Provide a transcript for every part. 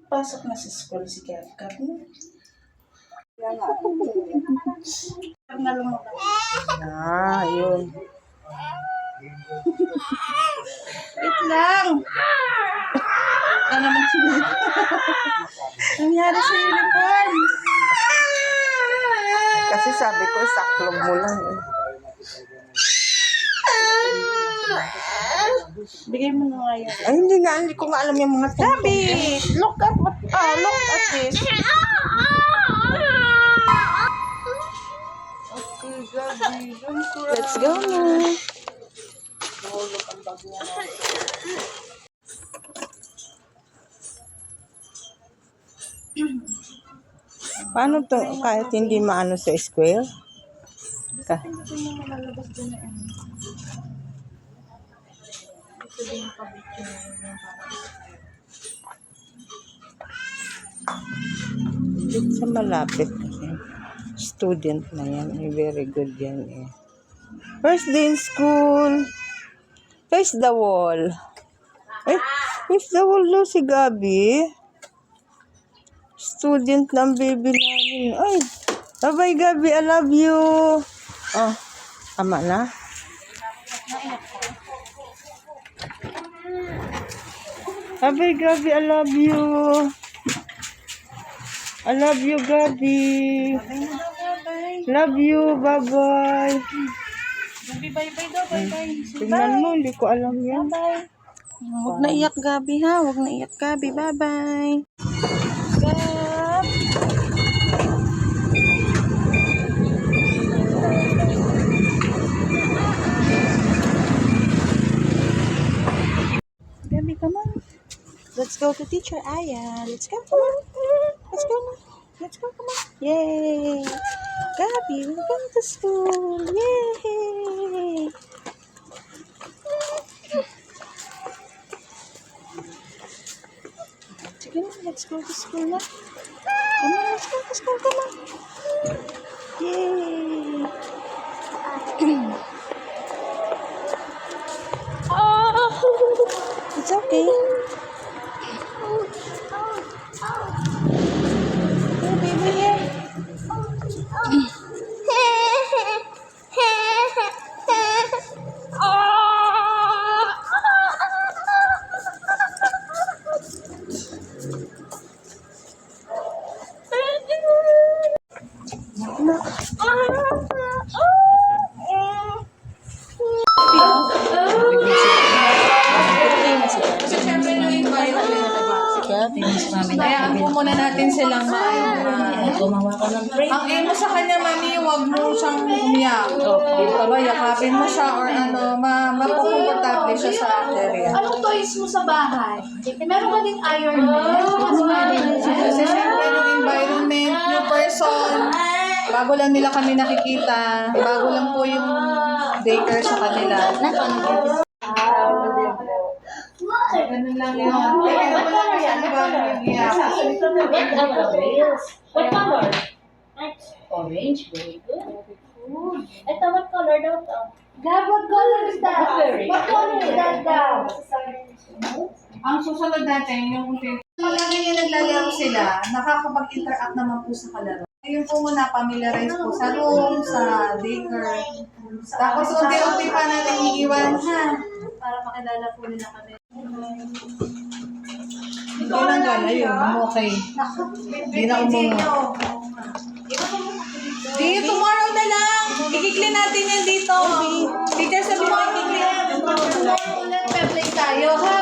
pasok na sa school si Kevkar, no? Na lumabas. Yun. Wait lang. Ano naman sila? Nangyari sa uniform. Kasi sabi ko, saklog mo lang. Bigay mo na nga yan. Ay, hindi ko nga alam yung mga Gabi, look at this. Okay, Gabi. Let's go na. Paano to kahit hindi maano sa square? Sa malapit kasi. Student na yan. Very good yan eh. First day in school. Face the wall. Eh, face the wall daw si Gabi. Student ng baby namin. Ay, bye-bye Gabi, I love you. Oh, tama na. Bye-bye Gabi, I love you. I love you Gabi. Love you, bye-bye. Gabi, bye-bye daw, bye-bye. Tingnan mo, hindi ko alam yan. Bye. Huwag na iyak Gabi ha, huwag na iyak Gabi, bye-bye. Gab. Gabi, come on. Let's go to Teacher Aya. Let's go, come on. Let's go na. Let's go, come on. Yay! Gabi, we're going to school. Yay! Sige na, let's go to school na. Come on, let's go to school, come on. Yay! It's okay. Hey, baby, here. Hayaan po muna natin silang gumawa ka ng break. Ang aim mo sa kanya, mami, huwag mo siyang umiyak. Diba, yakapin mo siya or mapukomportable siya sa area. Anong toys mo sa bahay? Meron ka din Iron Man. Kasi syempre yung environment, new person, bago lang nila kami nakikita, bago lang po yung daycare sa kanila. Ganun lang yun. What color yan? What color? Orange, very good. Ito, what color daw to? Gab, what color is that? What color is that, Gab? Ang susunod natin, yung palagi niya naglalaro sila, nakakapag-interact naman po sa kalaro. Ngayon po muna, familiarize po sa room, sa daycare. Tapos unti-unti pa natin iiwan, ha? Para makilala po nila kami. Hindi lang gala yun, okay. Hindi na umungo. Di, tomorrow na lang. Ikikli natin yan dito. Teacher, sabi mo ikikli. Ulit, pe-play tayo, ha?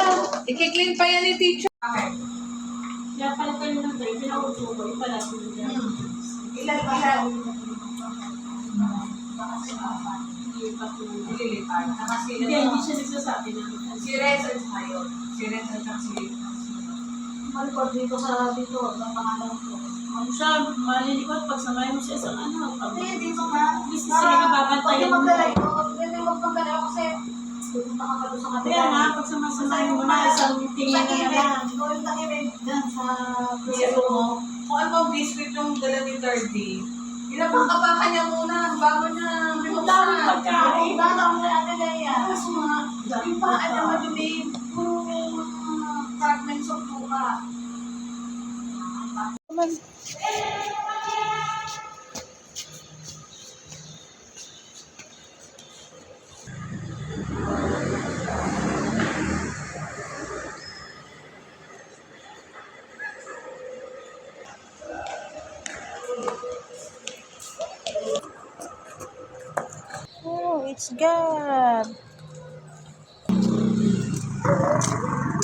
Ikikli pa yan ni teacher. Kaya pala kayo ng tayo, pinautubo, pala po niya. Ilan pa siya? Hindi, hindi siya nagsasabi na. Si Reza tayo. Si Reza at si Malikot dito sa pangalan ko. Ano siya, malilikot pag samayin mo siya sa ano. Hindi, dito ka. Business sila nababantayan mo. Hindi, huwag kang galaw kasi pupunta ka pa doon sa Kaya kanila. nga, pag samasamayin mo na isang tingin na naman. Ikaw yung takimig dyan sa Yes, mo. Kung ano biscuit yung dala ni Thirdy, pinapakapakan niya muna bago niya Ang daming pagkain. Dadang na natin na yan. Tapos mga, yung paan niya madumi, puro fragments of buka. Come on. Oh, it's Gab.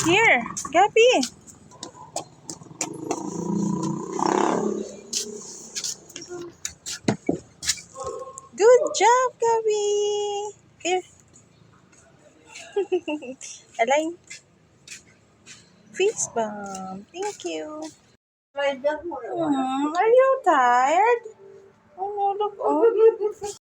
Here, Gabby. Good job, Gabby. Here. Align. Fist bump. Thank you. Are you tired? Oh no, look. Oh.